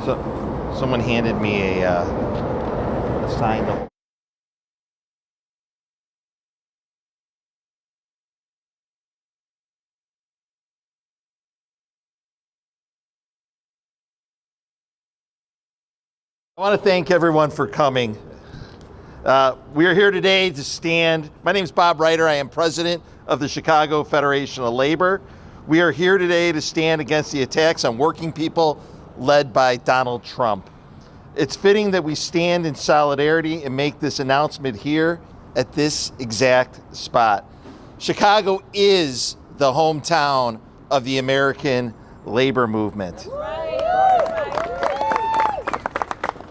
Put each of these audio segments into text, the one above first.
So, someone handed me a sign. I want to thank everyone for coming. We are here today to stand. My name is Bob Reiter. I am president of the Chicago Federation of Labor. We are here today to stand against the attacks on working people led by Donald Trump. It's fitting that we stand in solidarity and make this announcement here at this exact spot. Chicago is the hometown of the American labor movement.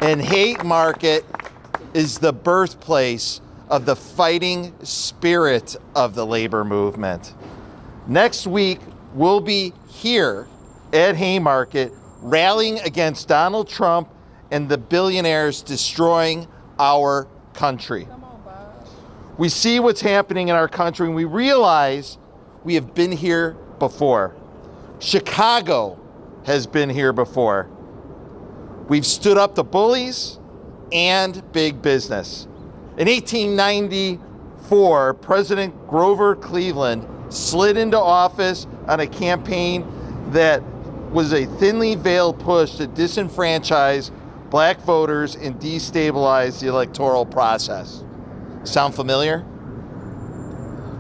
And Haymarket is the birthplace of the fighting spirit of the labor movement. Next week, we'll be here at Haymarket rallying against Donald Trump and the billionaires destroying our country. We see what's happening in our country and we realize we have been here before. Chicago has been here before. We've stood up to bullies and big business. In 1894, President Grover Cleveland slid into office on a campaign that was a thinly veiled push to disenfranchise black voters and destabilize the electoral process. Sound familiar?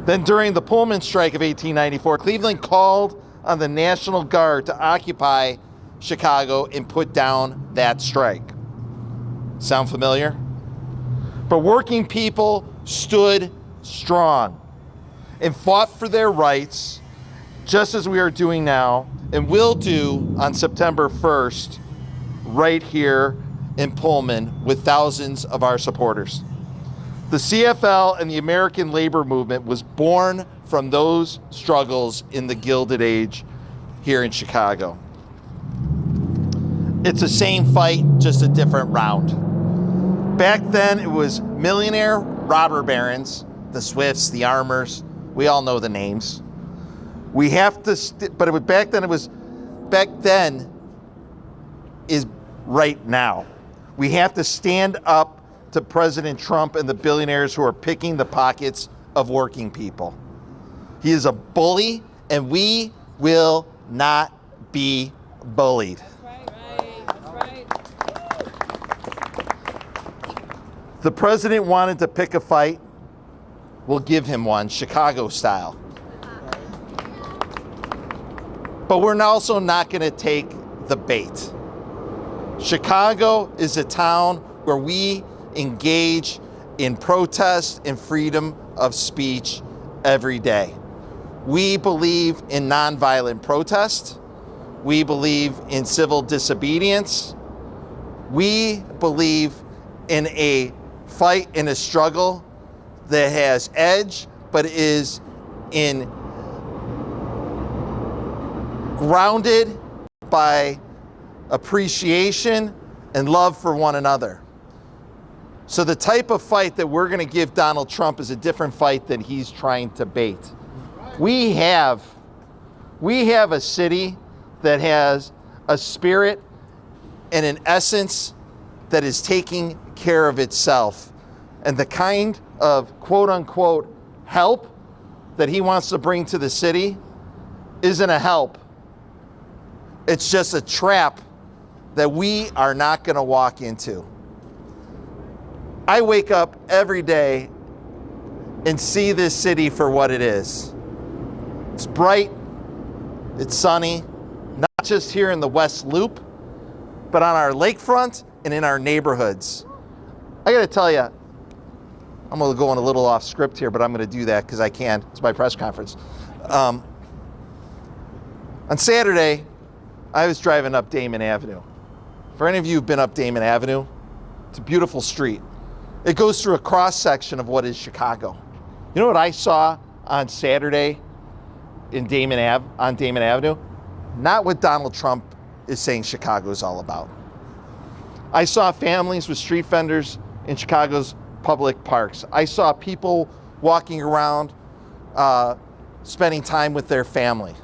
Then during the Pullman strike of 1894, Cleveland called on the National Guard to occupy Chicago and put down that strike. Sound familiar? But working people stood strong and fought for their rights, just as we are doing now and will do on September 1st, right here in Pullman with thousands of our supporters. The CFL and the American labor movement was born from those struggles in the Gilded Age here in Chicago. It's the same fight, just a different round. Back then, it was millionaire robber barons, the Swifts, the Armours. We all know the names. We have to, but back then is right now. We have to stand up to President Trump and the billionaires who are picking the pockets of working people. He is a bully, and we will not be bullied. The president wanted to pick a fight. We'll give him one, Chicago style. But we're also not going to take the bait. Chicago is a town where we engage in protest and freedom of speech every day. We believe in nonviolent protest. We believe in civil disobedience. We believe in a fight, in a struggle that has edge, but is grounded by appreciation and love for one another. So the type of fight that we're going to give Donald Trump is a different fight than he's trying to bait. We have a city that has a spirit and an essence that is taking care of itself. And the kind of quote unquote help that he wants to bring to the city isn't a help. It's just a trap that we are not going to walk into. I wake up every day and see this city for what it is. It's bright, it's sunny, not just here in the West Loop, but on our lakefront and in our neighborhoods. I got to tell you, I'm going to go on a little off script here, but I'm going to do that because I can. It's my press conference. On Saturday, I was driving up Damon Avenue. For any of you who've been up Damon Avenue, it's a beautiful street. It goes through a cross-section of what is Chicago. You know what I saw on Saturday on Damon Avenue? Not what Donald Trump is saying Chicago is all about. I saw families with street vendors in Chicago's public parks. I saw people walking around, spending time with their family.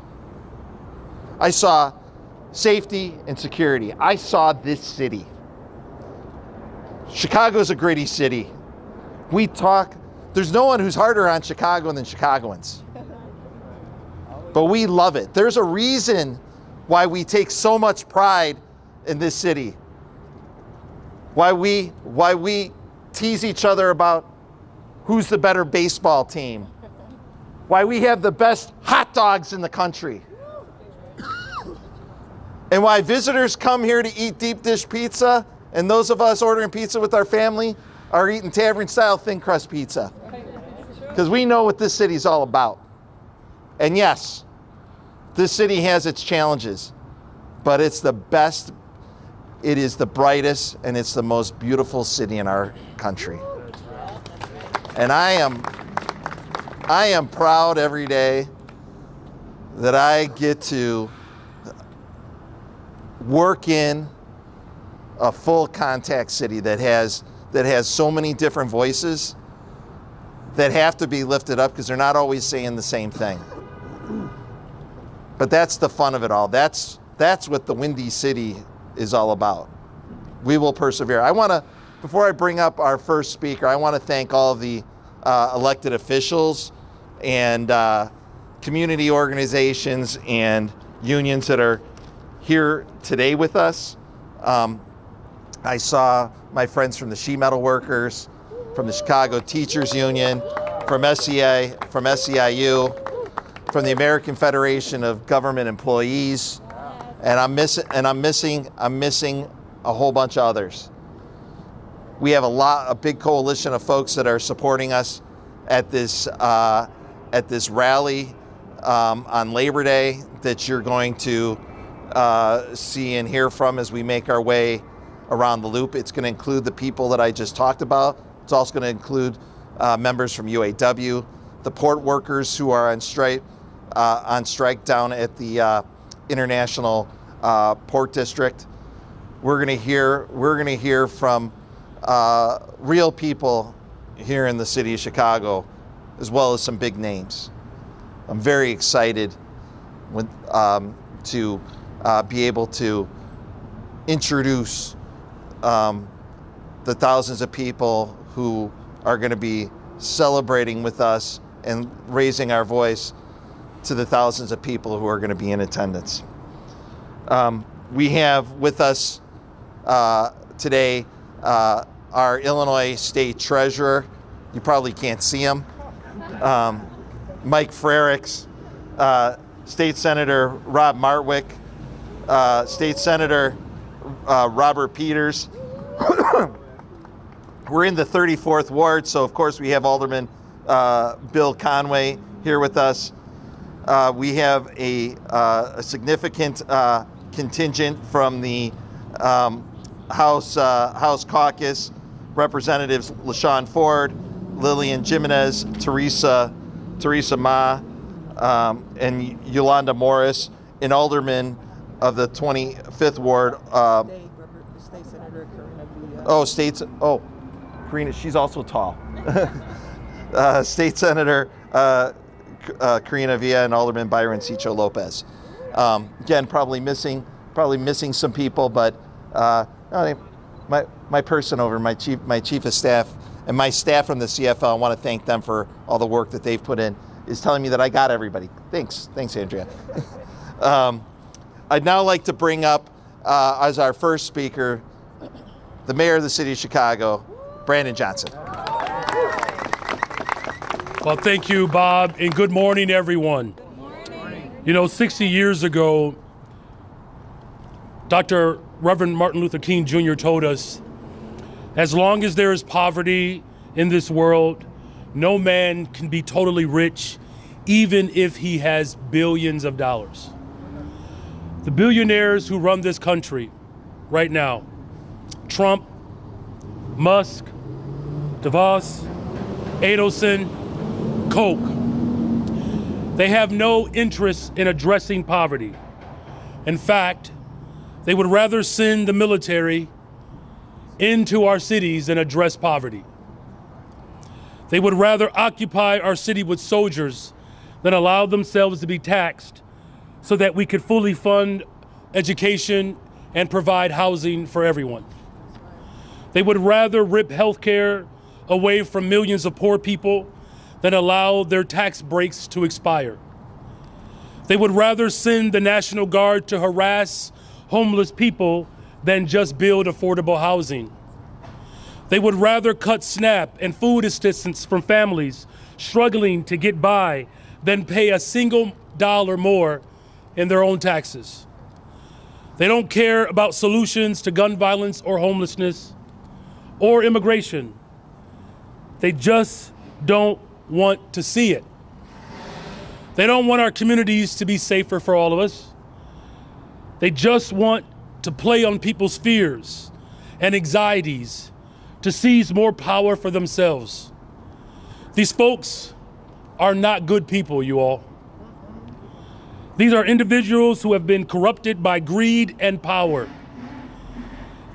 I saw safety, and security. I saw this city. Chicago's a gritty city. There's no one who's harder on Chicago than Chicagoans. But we love it. There's a reason why we take so much pride in this city. Why we tease each other about who's the better baseball team. Why we have the best hot dogs in the country. And why visitors come here to eat deep dish pizza, and those of us ordering pizza with our family are eating tavern style thin crust pizza. Because we know what this city's all about. And yes, this city has its challenges, but it's the best, it is the brightest, and it's the most beautiful city in our country. And I am proud every day that I get to work in a full contact city that has so many different voices that have to be lifted up because they're not always saying the same thing. But that's the fun of it all. That's what the Windy City is all about. We will persevere. Before I bring up our first speaker, I want to thank all of the elected officials and community organizations and unions that are here today with us. I saw my friends from the Sheet Metal Workers, from the Chicago Teachers Union, from SEIU, from the American Federation of Government Employees, and I'm missing a whole bunch of others. We have a big coalition of folks that are supporting us at this rally on Labor Day that you're going to see and hear from as we make our way around the loop. It's going to include the people that I just talked about. It's also going to include members from UAW, the port workers who are on strike down at the International Port District. We're going to hear from real people here in the city of Chicago, as well as some big names. I'm very excited to be able to introduce the thousands of people who are going to be celebrating with us and raising our voice to the thousands of people who are going to be in attendance. We have with us today our Illinois State Treasurer. You probably can't see him. Mike Frerichs, State Senator Rob Martwick, State Senator Robert Peters. We're in the 34th Ward, so of course we have Alderman Bill Conway here with us. We have a significant contingent from the House Caucus, Representatives LaShawn Ford, Lillian Jimenez, Teresa Ma, and Yolanda Morris, an alderman of the 25th Ward. State Senator Karina Villa. Karina, she's also tall. State Senator Karina Villa and Alderman Byron Cicho Lopez. Again, probably missing some people, but my person over, my chief of staff, and my staff from the CFL, I want to thank them for all the work that they've put in, is telling me that I got everybody. Thanks, Andrea. I'd now like to bring up as our first speaker, the mayor of the city of Chicago, Brandon Johnson. Well, thank you, Bob, and good morning, everyone. Good morning. You know, 60 years ago, Dr. Reverend Martin Luther King Jr. told us, as long as there is poverty in this world, no man can be totally rich, even if he has billions of dollars. The billionaires who run this country right now, Trump, Musk, DeVos, Adelson, Koch, they have no interest in addressing poverty. In fact, they would rather send the military into our cities than address poverty. They would rather occupy our city with soldiers than allow themselves to be taxed so that we could fully fund education, and provide housing for everyone. They would rather rip healthcare away from millions of poor people than allow their tax breaks to expire. They would rather send the National Guard to harass homeless people than just build affordable housing. They would rather cut SNAP and food assistance from families struggling to get by than pay a single dollar more in their own taxes. They don't care about solutions to gun violence or homelessness or immigration. They just don't want to see it. They don't want our communities to be safer for all of us. They just want to play on people's fears and anxieties to seize more power for themselves. These folks are not good people, you all. These are individuals who have been corrupted by greed and power.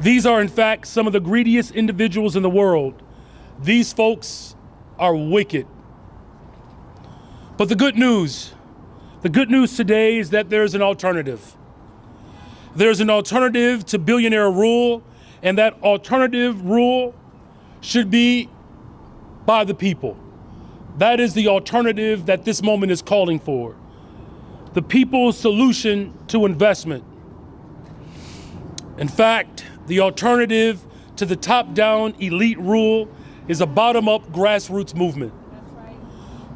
These are, in fact, some of the greediest individuals in the world. These folks are wicked. But the good news today is that there's an alternative. There's an alternative to billionaire rule, and that alternative rule should be by the people. That is the alternative that this moment is calling for. The people's solution to investment. In fact, the alternative to the top-down elite rule is a bottom-up grassroots movement.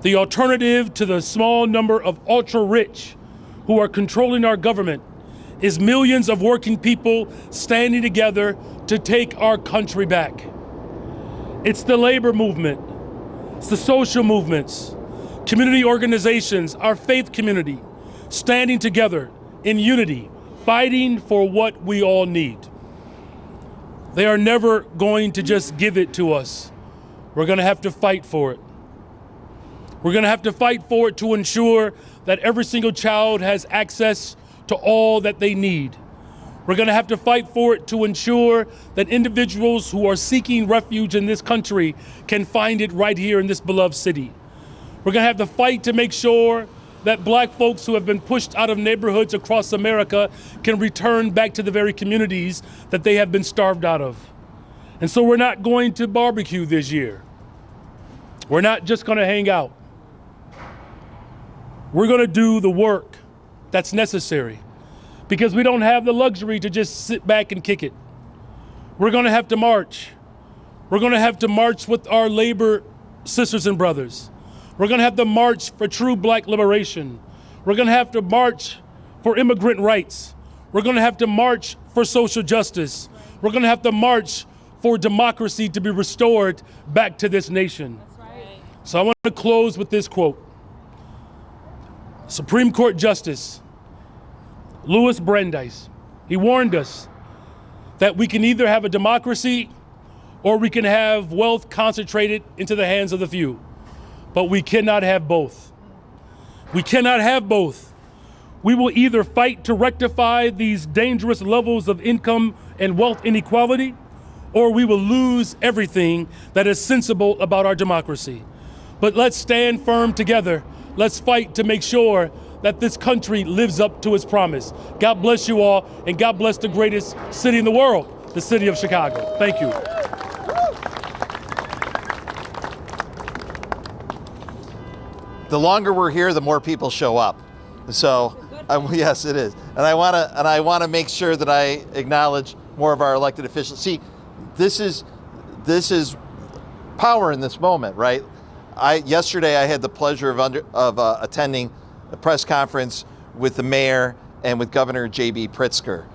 The alternative to the small number of ultra-rich who are controlling our government is millions of working people standing together to take our country back. It's the labor movement, it's the social movements, community organizations, our faith community, standing together in unity, fighting for what we all need. They are never going to just give it to us. We're going to have to fight for it. We're going to have to fight for it to ensure that every single child has access to all that they need. We're going to have to fight for it to ensure that individuals who are seeking refuge in this country can find it right here in this beloved city. We're going to have to fight to make sure that black folks who have been pushed out of neighborhoods across America can return back to the very communities that they have been starved out of. And so we're not going to barbecue this year. We're not just going to hang out. We're going to do the work that's necessary because we don't have the luxury to just sit back and kick it. We're going to have to march. We're going to have to march with our labor sisters and brothers. We're going to have to march for true black liberation. We're going to have to march for immigrant rights. We're going to have to march for social justice. We're going to have to march for democracy to be restored back to this nation. So I want to close with this quote. Supreme Court Justice Louis Brandeis, he warned us that we can either have a democracy or we can have wealth concentrated into the hands of the few. But we cannot have both. We cannot have both. We will either fight to rectify these dangerous levels of income and wealth inequality, or we will lose everything that is sensible about our democracy. But let's stand firm together. Let's fight to make sure that this country lives up to its promise. God bless you all, and God bless the greatest city in the world, the city of Chicago. Thank you. The longer we're here, the more people show up. So, yes, it is. And I want to make sure that I acknowledge more of our elected officials. See, this is power in this moment, right? Yesterday I had the pleasure of attending a press conference with the mayor and with Governor J.B. Pritzker,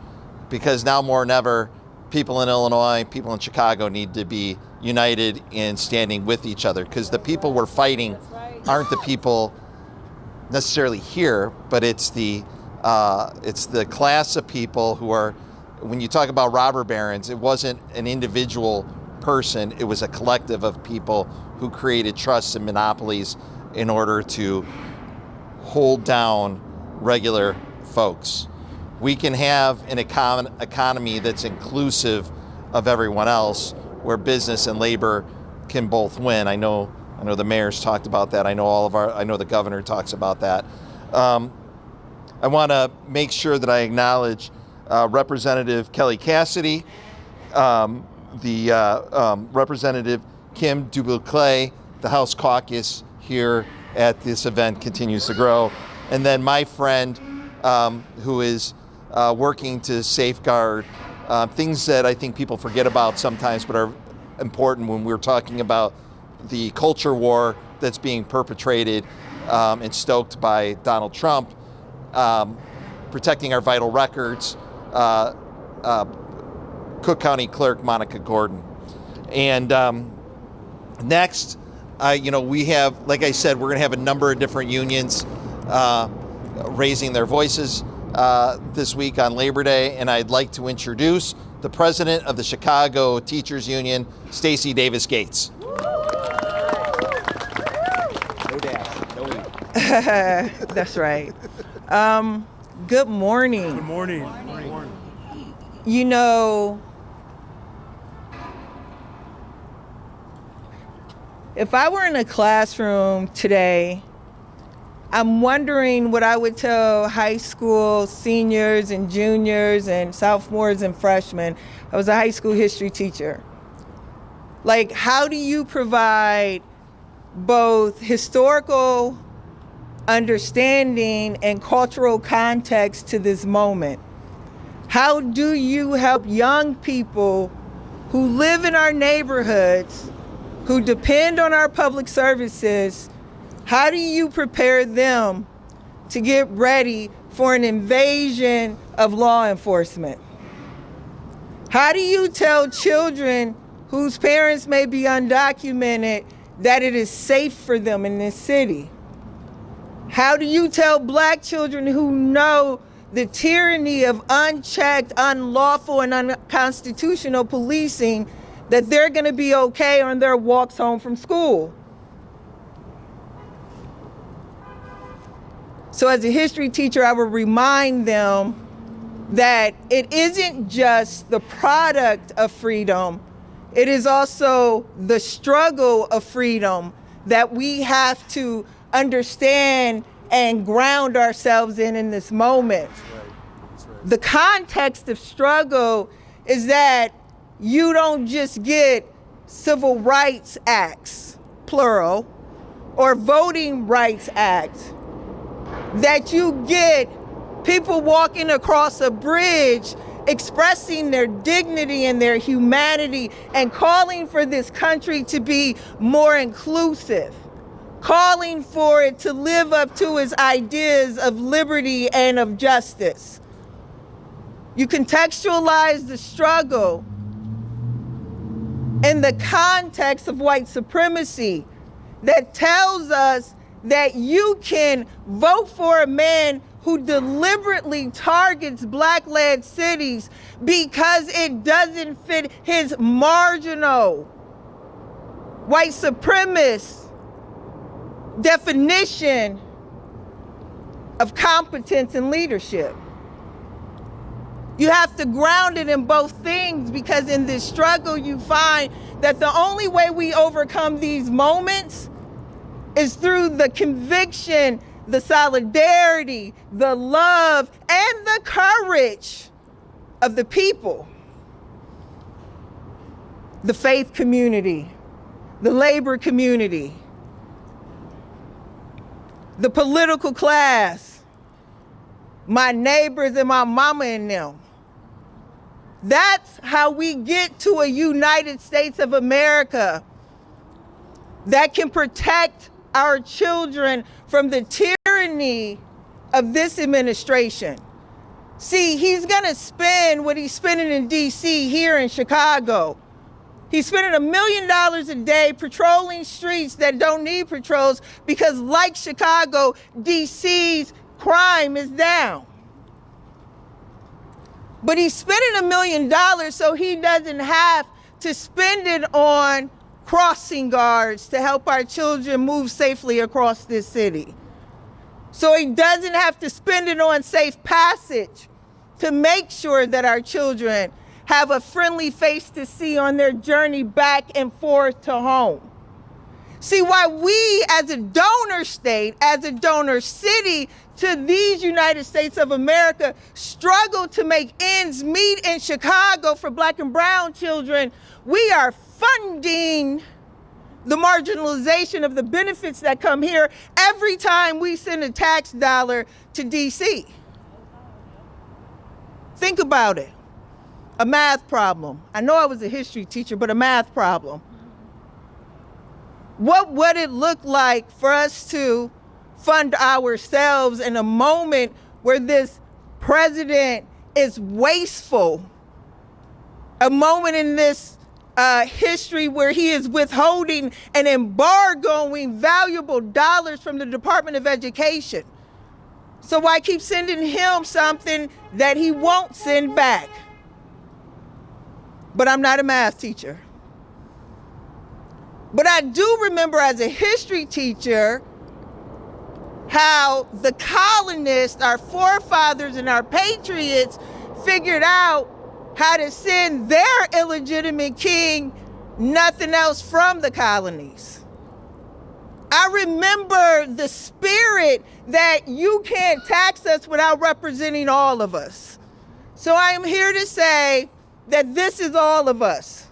because now more than ever, people in Illinois, people in Chicago need to be united in standing with each other, because the people we're fighting aren't the people necessarily here, but it's the class of people who are, when you talk about robber barons, it wasn't an individual person, it was a collective of people who created trusts and monopolies in order to hold down regular folks. We can have an economy that's inclusive of everyone else, where business and labor can both win. I know the mayor's talked about that. I know the governor talks about that. I want to make sure that I acknowledge Representative Kelly Cassidy, Representative Kim Dubuclet. The House caucus here at this event continues to grow. And then my friend who is working to safeguard things that I think people forget about sometimes but are important when we're talking about the culture war that's being perpetrated and stoked by Donald Trump, protecting our vital records, Cook County Clerk Monica Gordon. And next, we have, like I said, we're going to have a number of different unions raising their voices this week on Labor Day, and I'd like to introduce the president of the Chicago Teachers Union, Stacey Davis Gates. That's right. Good morning. Good morning. You know, if I were in a classroom today, I'm wondering what I would tell high school seniors and juniors and sophomores and freshmen. I was a high school history teacher. Like, how do you provide both historical understanding and cultural context to this moment? How do you help young people who live in our neighborhoods, who depend on our public services? How do you prepare them to get ready for an invasion of law enforcement? How do you tell children whose parents may be undocumented that it is safe for them in this city? How do you tell Black children who know the tyranny of unchecked, unlawful, and unconstitutional policing that they're going to be okay on their walks home from school? So as a history teacher, I would remind them that it isn't just the product of freedom, it is also the struggle of freedom that we have to understand and ground ourselves in this moment. That's right. The context of struggle is that you don't just get civil rights acts, plural, or voting rights acts, that you get people walking across a bridge expressing their dignity and their humanity and calling for this country to be more inclusive, calling for it to live up to its ideas of liberty and of justice. You contextualize the struggle in the context of white supremacy that tells us that you can vote for a man who deliberately targets Black-led cities because it doesn't fit his marginal white supremacist definition of competence and leadership. You have to ground it in both things, because in this struggle you find that the only way we overcome these moments is through the conviction, the solidarity, the love, and the courage of the people, the faith community, the labor community, the political class, my neighbors and my mama and them. That's how we get to a United States of America that can protect our children from the tyranny of this administration. See, he's gonna spend what he's spending in DC here in Chicago. He's spending $1 million a day patrolling streets that don't need patrols because, like Chicago, DC's crime is down. But he's spending $1 million so he doesn't have to spend it on crossing guards to help our children move safely across this city. So he doesn't have to spend it on safe passage to make sure that our children have a friendly face to see on their journey back and forth to home. See, why we as a donor state, as a donor city, to these United States of America struggle to make ends meet in Chicago for Black and brown children, we are funding the marginalization of the benefits that come here every time we send a tax dollar to DC. Think about it. A math problem. I know I was a history teacher, but a math problem. What would it look like for us to fund ourselves in a moment where this president is wasteful? A moment in this history where he is withholding and embargoing valuable dollars from the Department of Education. So why keep sending him something that he won't send back? But I'm not a math teacher. But I do remember as a history teacher how the colonists, our forefathers and our patriots, figured out how to send their illegitimate king nothing else from the colonies. I remember the spirit that you can't tax us without representing all of us. So I am here to say that this is all of us.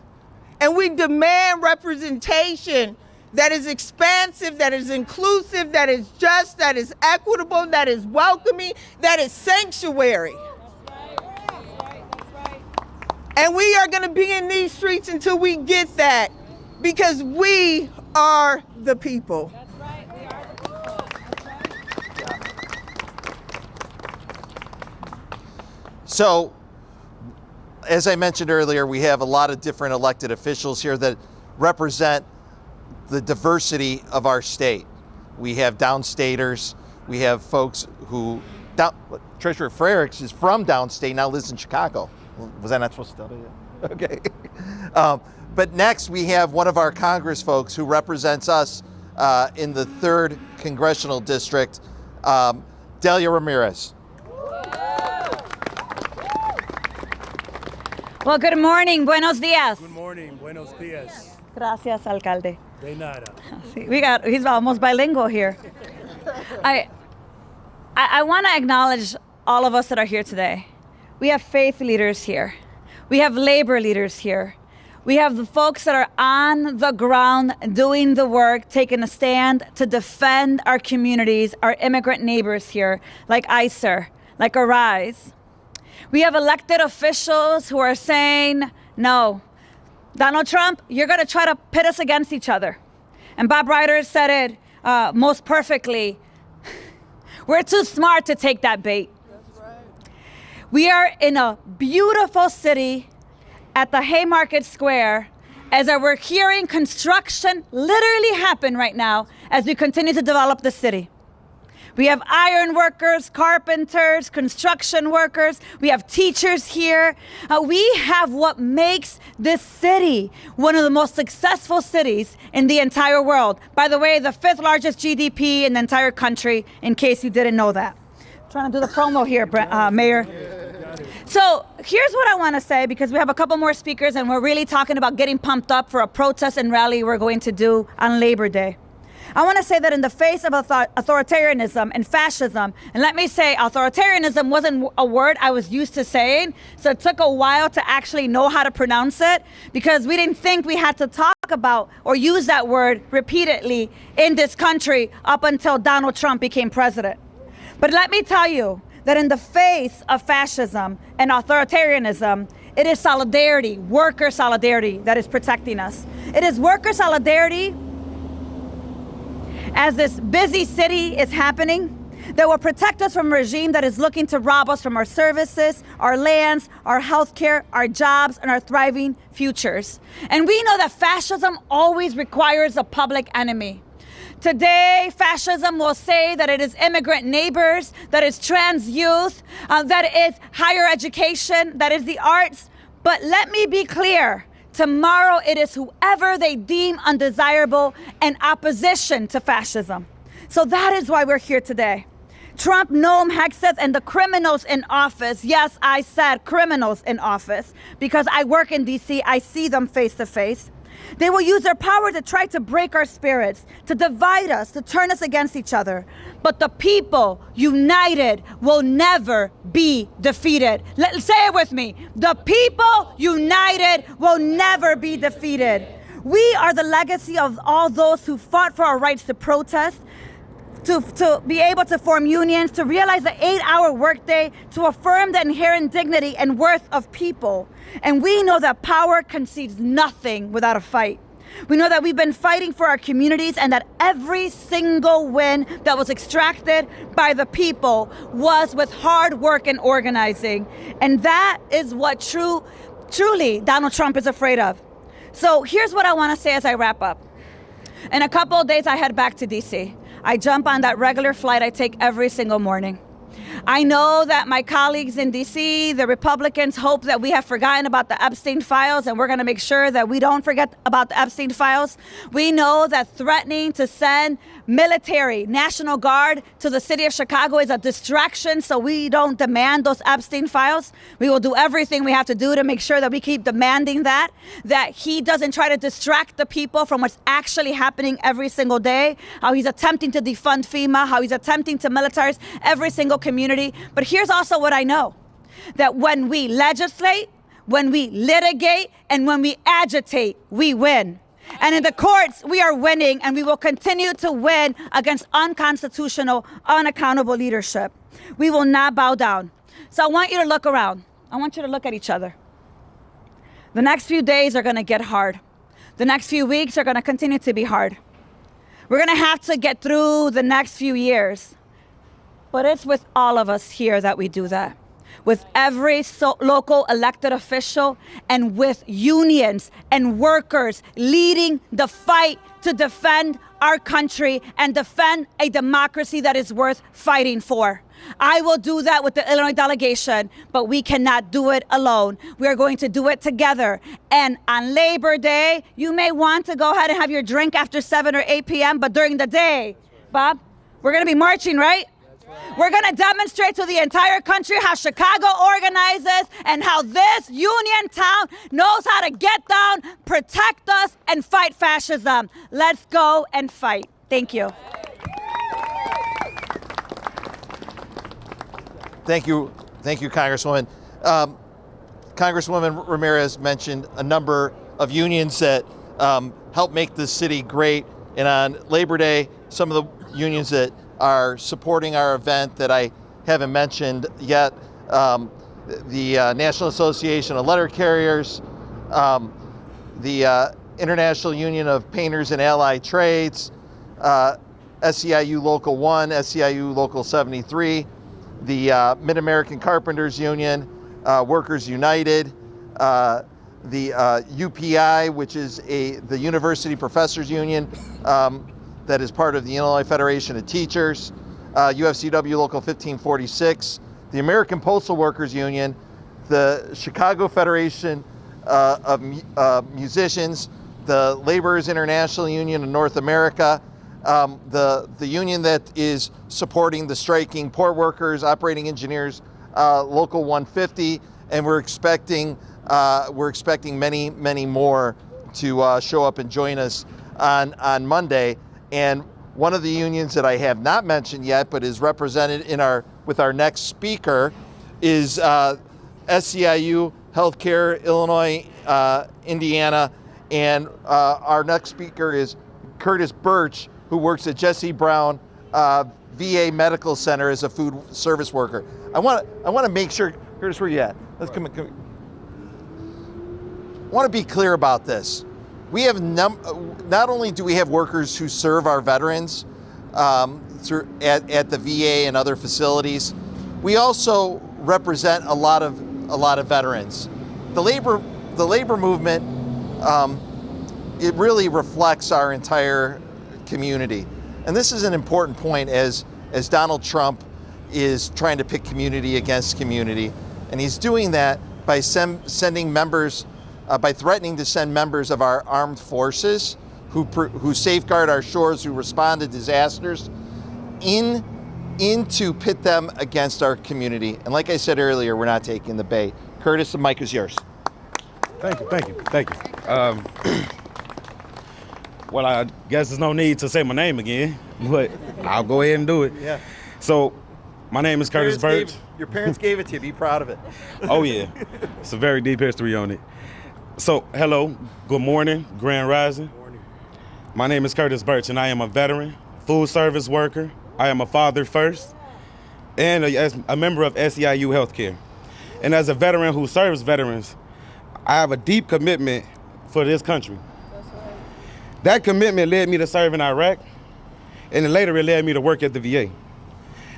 And we demand representation that is expansive, that is inclusive, that is just, that is equitable, that is welcoming, that is sanctuary. And we are going to be in these streets until we get that, because we are the people. That's right, we are the people. That's right. So, as I mentioned earlier, we have a lot of different elected officials here that represent the diversity of our state. We have downstaters, we have folks who, Treasurer Frerichs is from downstate, now lives in Chicago. Was I not supposed to tell you? Okay. But next we have one of our Congress folks who represents us in the 3rd Congressional District, Delia Ramirez. Well, good morning. Buenos dias. Good morning. Buenos dias. Gracias, alcalde. De nada. He's almost bilingual here. I want to acknowledge all of us that are here today. We have faith leaders here. We have labor leaders here. We have the folks that are on the ground doing the work, taking a stand to defend our communities, our immigrant neighbors here, like ICER, like Arise. We have elected officials who are saying, no, Donald Trump, you're going to try to pit us against each other. And Bob Ryder said it most perfectly. We're too smart to take that bait. That's right. We are in a beautiful city at the Haymarket Square as we're hearing construction literally happen right now as we continue to develop the city. We have iron workers, carpenters, construction workers. We have teachers here. We have what makes this city one of the most successful cities in the entire world. By the way, the 5th largest GDP in the entire country, in case you didn't know that. I'm trying to do the promo here, Mayor. So here's what I want to say, because we have a couple more speakers and we're really talking about getting pumped up for a protest and rally we're going to do on Labor Day. I want to say that in the face of authoritarianism and fascism, and let me say authoritarianism wasn't a word I was used to saying, so it took a while to actually know how to pronounce it, because we didn't think we had to talk about or use that word repeatedly in this country up until Donald Trump became president. But let me tell you that in the face of fascism and authoritarianism, it is solidarity, worker solidarity, that is protecting us. It is worker solidarity as this busy city is happening that will protect us from a regime that is looking to rob us from our services, our lands, our healthcare, our jobs, and our thriving futures. And we know that fascism always requires a public enemy. Today, fascism will say that it is immigrant neighbors, that it's trans youth, that it's higher education, that is the arts. But let me be clear. Tomorrow it is whoever they deem undesirable and opposition to fascism. So that is why we're here today. Trump, Noam Hexeth, and the criminals in office. Yes, I said criminals in office because I work in DC. I see them face to face. They will use their power to try to break our spirits, to divide us, to turn us against each other. But the people united will never be defeated. Say it with me. The people united will never be defeated. We are the legacy of all those who fought for our rights to protest, to be able to form unions, to realize the 8-hour workday, to affirm the inherent dignity and worth of people. And we know that power concedes nothing without a fight. We know that we've been fighting for our communities and that every single win that was extracted by the people was with hard work and organizing. And that is what truly Donald Trump is afraid of. So here's what I want to say as I wrap up. In a couple of days, I head back to DC. I jump on that regular flight I take every single morning. I know that my colleagues in DC, the Republicans, hope that we have forgotten about the Epstein files, and we're going to make sure that we don't forget about the Epstein files. We know that threatening to send military, National Guard to the city of Chicago is a distraction, so we don't demand those Epstein files. We will do everything we have to do to make sure that we keep demanding that he doesn't try to distract the people from what's actually happening every single day, how he's attempting to defund FEMA, how he's attempting to militarize every single community. But here's also what I know, that when we legislate, when we litigate, and when we agitate, we win. And in the courts, we are winning, and we will continue to win against unconstitutional, unaccountable leadership. We will not bow down. So I want you to look around. I want you to look at each other. The next few days are going to get hard. The next few weeks are going to continue to be hard. We're going to have to get through the next few years. But it's with all of us here that we do that. With every local elected official and with unions and workers leading the fight to defend our country and defend a democracy that is worth fighting for. I will do that with the Illinois delegation, but we cannot do it alone. We are going to do it together. And on Labor Day, you may want to go ahead and have your drink after 7 or 8 p.m., but during the day, Bob, we're going to be marching, right? We're going to demonstrate to the entire country how Chicago organizes and how this union town knows how to get down, protect us, and fight fascism. Let's go and fight. Thank you. Thank you, Congresswoman. Congresswoman Ramirez mentioned a number of unions that help make this city great. And on Labor Day, some of the unions that are supporting our event that I haven't mentioned yet, the National Association of Letter Carriers, the International Union of Painters and Allied Trades, SEIU Local 1, SEIU Local 73, the Mid-American Carpenters Union, Workers United, the UPI, which is the University Professors Union, that is part of the Illinois Federation of Teachers, UFCW Local 1546, the American Postal Workers Union, the Chicago Federation of Musicians, the Laborers International Union of North America, the union that is supporting the striking port workers, operating engineers, Local 150, and we're expecting many, many more to show up and join us on Monday. And one of the unions that I have not mentioned yet, but is represented with our next speaker, is SEIU Healthcare Illinois, Indiana, and our next speaker is Curtis Birch, who works at Jesse Brown VA Medical Center as a food service worker. I want to make sure, Curtis, where you at? Let's come. I want to be clear about this. We have not only do we have workers who serve our veterans at the VA and other facilities, we also represent a lot of veterans. The labor movement, it really reflects our entire community, and this is an important point as Donald Trump is trying to pit community against community, and he's doing that by sending members. By threatening to send members of our armed forces who safeguard our shores, who respond to disasters, in to pit them against our community. And like I said earlier, we're not taking the bait. Curtis, the mic is yours. Thank you. Well, I guess there's no need to say my name again, but I'll go ahead and do it. Yeah. So, my name is Curtis Birch. Your parents gave it to you. Be proud of it. Oh, yeah. It's a very deep history on it. So, hello, good morning, Grand Rising. Morning. My name is Curtis Birch, and I am a veteran, food service worker. I am a father first, and a member of SEIU Healthcare. And as a veteran who serves veterans, I have a deep commitment for this country. That commitment led me to serve in Iraq, and then later it led me to work at the VA.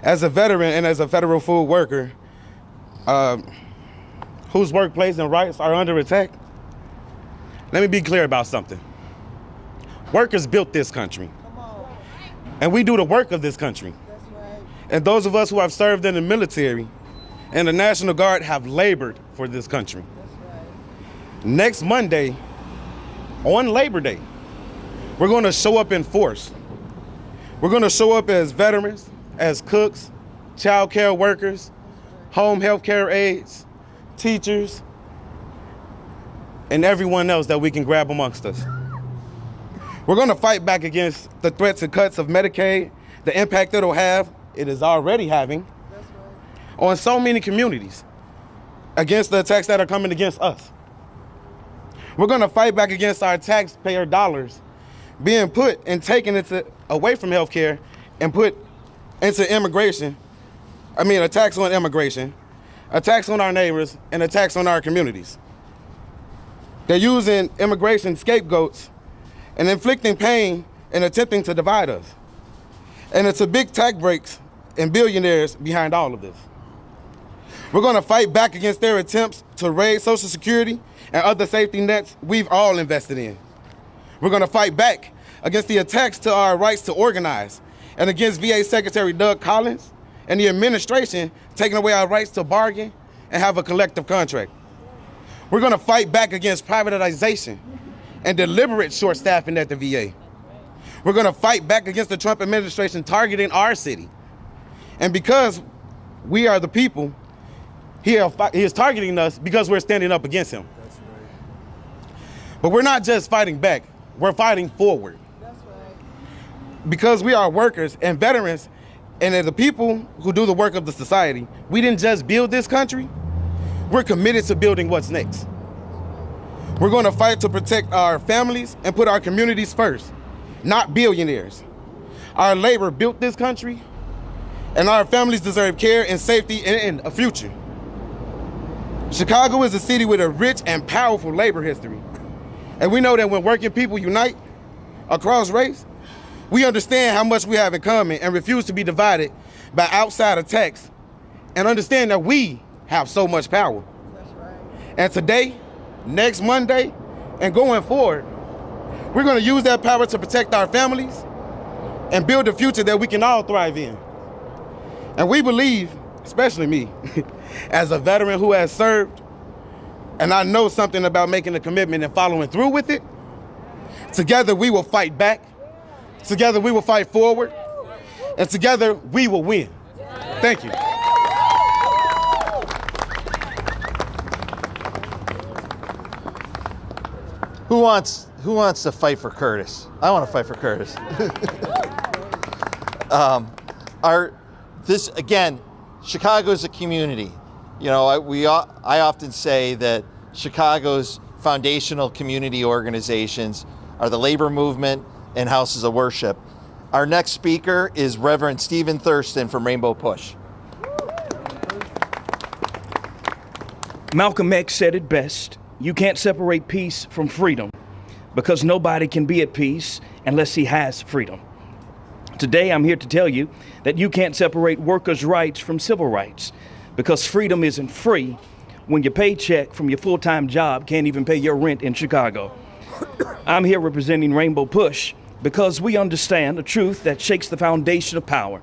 As a veteran and as a federal food worker, whose workplace and rights are under attack, let me be clear about something. Workers built this country, and we do the work of this country. And those of us who have served in the military and the National Guard have labored for this country. Next Monday, on Labor Day, we're going to show up in force. We're going to show up as veterans, as cooks, child care workers, home health care aides, teachers, and everyone else that we can grab amongst us. We're going to fight back against the threats and cuts of Medicaid, the impact it'll have, it is already having, on so many communities, against the attacks that are coming against us. We're going to fight back against our taxpayer dollars being put and taken away from healthcare and put into immigration. I mean, a tax on immigration, a tax on our neighbors, and a tax on our communities. They're using immigration scapegoats and inflicting pain and attempting to divide us. And it's a big tax breaks and billionaires behind all of this. We're going to fight back against their attempts to raise Social Security and other safety nets we've all invested in. We're going to fight back against the attacks to our rights to organize and against VA Secretary Doug Collins and the administration taking away our rights to bargain and have a collective contract. We're going to fight back against privatization and deliberate short staffing at the VA. We're going to fight back against the Trump administration targeting our city. And because we are the people, he is targeting us because we're standing up against him. That's right. But we're not just fighting back, we're fighting forward. That's right. Because we are workers and veterans, and as the people who do the work of the society, we didn't just build this country, we're committed to building what's next. We're going to fight to protect our families and put our communities first, not billionaires. Our labor built this country, and our families deserve care and safety and a future. Chicago is a city with a rich and powerful labor history. And we know that when working people unite across race, we understand how much we have in common and refuse to be divided by outside attacks and understand that we have so much power. That's right. And today, next Monday, and going forward, we're going to use that power to protect our families and build a future that we can all thrive in. And we believe, especially me, as a veteran who has served, and I know something about making a commitment and following through with it, together we will fight back, together we will fight forward, and together we will win. Thank you. Who wants to fight for Curtis? I want to fight for Curtis. Again, Chicago is a community. You know, I often say that Chicago's foundational community organizations are the labor movement and houses of worship. Our next speaker is Reverend Stephen Thurston from Rainbow Push. Malcolm X said it best. You can't separate peace from freedom because nobody can be at peace unless he has freedom. Today, I'm here to tell you that you can't separate workers' rights from civil rights because freedom isn't free when your paycheck from your full-time job can't even pay your rent in Chicago. I'm here representing Rainbow Push because we understand a truth that shakes the foundation of power.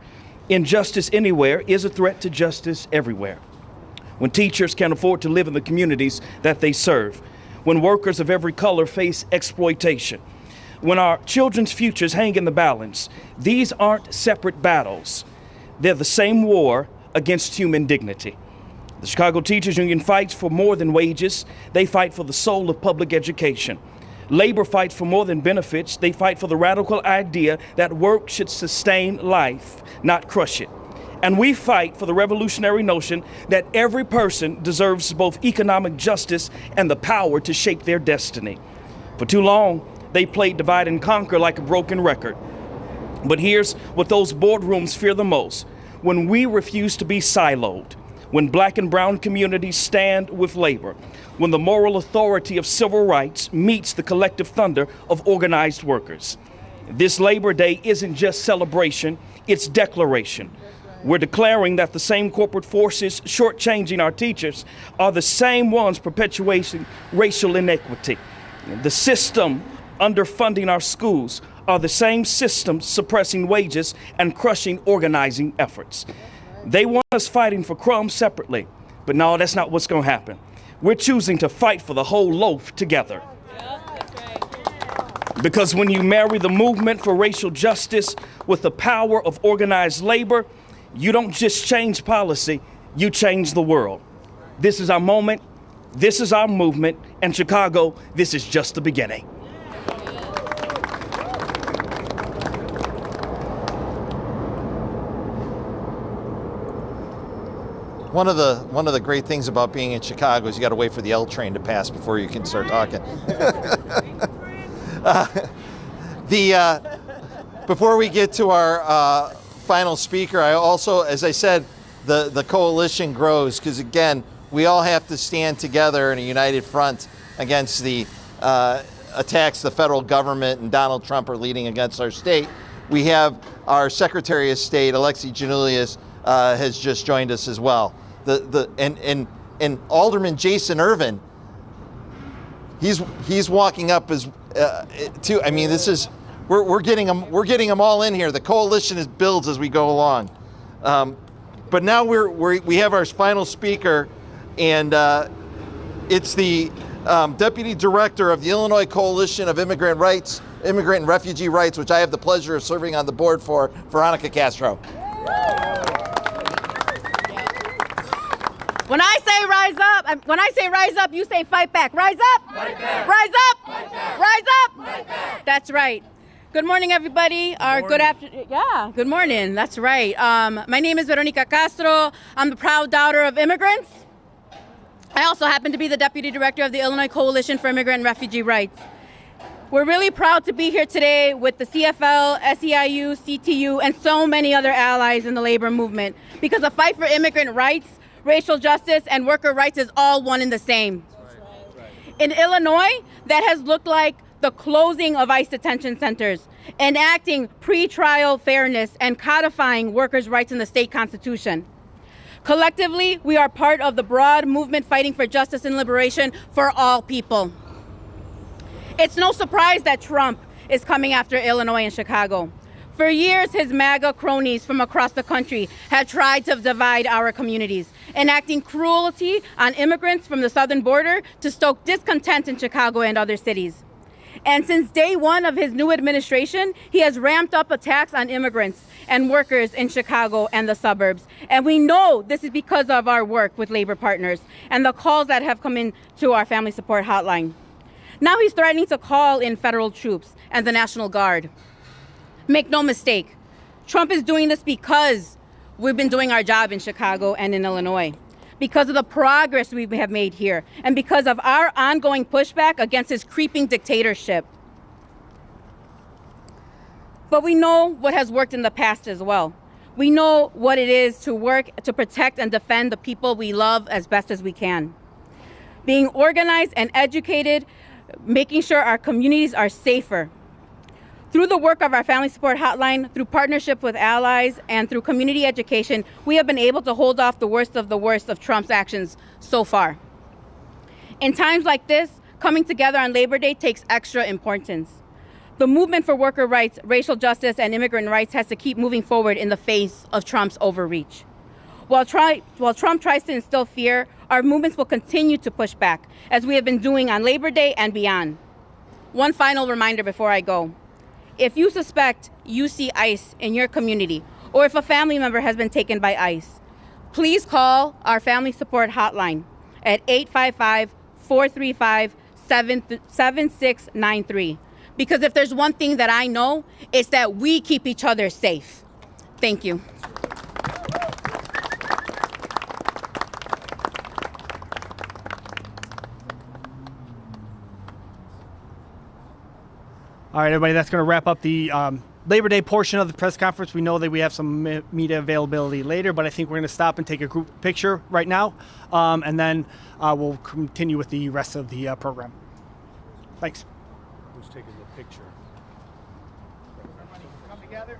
Injustice anywhere is a threat to justice everywhere. When teachers can't afford to live in the communities that they serve, when workers of every color face exploitation, when our children's futures hang in the balance, these aren't separate battles. They're the same war against human dignity. The Chicago Teachers Union fights for more than wages. They fight for the soul of public education. Labor fights for more than benefits. They fight for the radical idea that work should sustain life, not crush it. And we fight for the revolutionary notion that every person deserves both economic justice and the power to shape their destiny. For too long, they played divide and conquer like a broken record. But here's what those boardrooms fear the most: when we refuse to be siloed, when black and brown communities stand with labor, when the moral authority of civil rights meets the collective thunder of organized workers. This Labor Day isn't just celebration, it's declaration. We're declaring that the same corporate forces shortchanging our teachers are the same ones perpetuating racial inequity. The system underfunding our schools are the same systems suppressing wages and crushing organizing efforts. They want us fighting for crumbs separately, but no, that's not what's going to happen. We're choosing to fight for the whole loaf together. Because when you marry the movement for racial justice with the power of organized labor, you don't just change policy, you change the world. This is our moment, this is our movement, and Chicago, this is just the beginning. One of the great things about being in Chicago is you got to wait for the L train to pass before you can start talking. Before we get to our final speaker, I also, as I said, the coalition grows because, again, we all have to stand together in a united front against the attacks the federal government and Donald Trump are leading against our state. We have our Secretary of State, Alexi Giannoulias, has just joined us as well. And Alderman Jason Ervin, he's walking up as too. I mean, this is we're getting them all in here. The coalition builds as we go along. But now we have our final speaker, and it's the Deputy Director of the Illinois Coalition of Immigrant and Refugee Rights, which I have the pleasure of serving on the board for, Veronica Castro. When I say rise up, you say fight back. Rise up! Fight back. Rise up! Fight back. Rise up! Fight back. That's right. Good morning, everybody. Good afternoon. Yeah, good morning. That's right. My name is Veronica Castro. I'm the proud daughter of immigrants. I also happen to be the Deputy Director of the Illinois Coalition for Immigrant and Refugee Rights. We're really proud to be here today with the CFL, SEIU, CTU, and so many other allies in the labor movement, because the fight for immigrant rights, racial justice, and worker rights is all one and the same. In Illinois, that has looked like the closing of ICE detention centers, enacting pretrial fairness, and codifying workers' rights in the state constitution. Collectively, we are part of the broad movement fighting for justice and liberation for all people. It's no surprise that Trump is coming after Illinois and Chicago. For years, his MAGA cronies from across the country have tried to divide our communities, enacting cruelty on immigrants from the southern border to stoke discontent in Chicago and other cities. And since day one of his new administration, he has ramped up attacks on immigrants and workers in Chicago and the suburbs. And we know this is because of our work with labor partners and the calls that have come in to our family support hotline. Now he's threatening to call in federal troops and the National Guard. Make no mistake, Trump is doing this because we've been doing our job in Chicago and in Illinois, because of the progress we have made here, and because of our ongoing pushback against his creeping dictatorship. But we know what has worked in the past as well. We know what it is to work to protect and defend the people we love as best as we can. Being organized and educated, making sure our communities are safer. Through the work of our Family Support Hotline, through partnership with allies, and through community education, we have been able to hold off the worst of Trump's actions so far. In times like this, coming together on Labor Day takes extra importance. The movement for worker rights, racial justice, and immigrant rights has to keep moving forward in the face of Trump's overreach. While Trump tries to instill fear, our movements will continue to push back, as we have been doing on Labor Day and beyond. One final reminder before I go. If you suspect you see ICE in your community, or if a family member has been taken by ICE, please call our Family Support Hotline at 855-435-6955. 7693. Because if there's one thing that I know, it's that we keep each other safe. Thank you. All right, everybody, that's going to wrap up the Labor Day portion of the press conference. We know that we have some media availability later, but I think we're going to stop and take a group picture right now, and then we'll continue with the rest of the program. Thanks. Who's taking the picture? Everybody come together.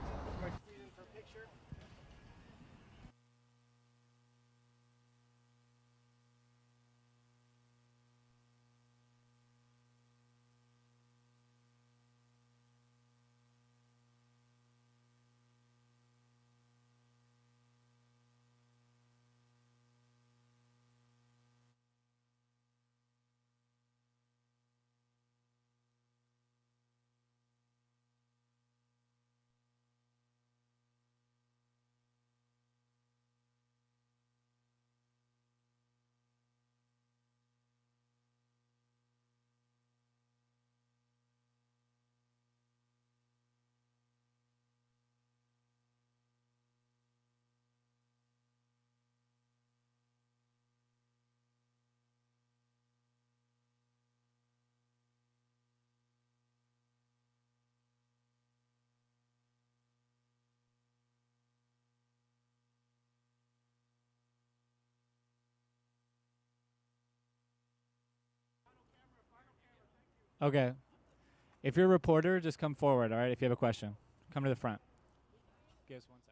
Okay. If you're a reporter, just come forward, all right? If you have a question, come to the front. Give us one second.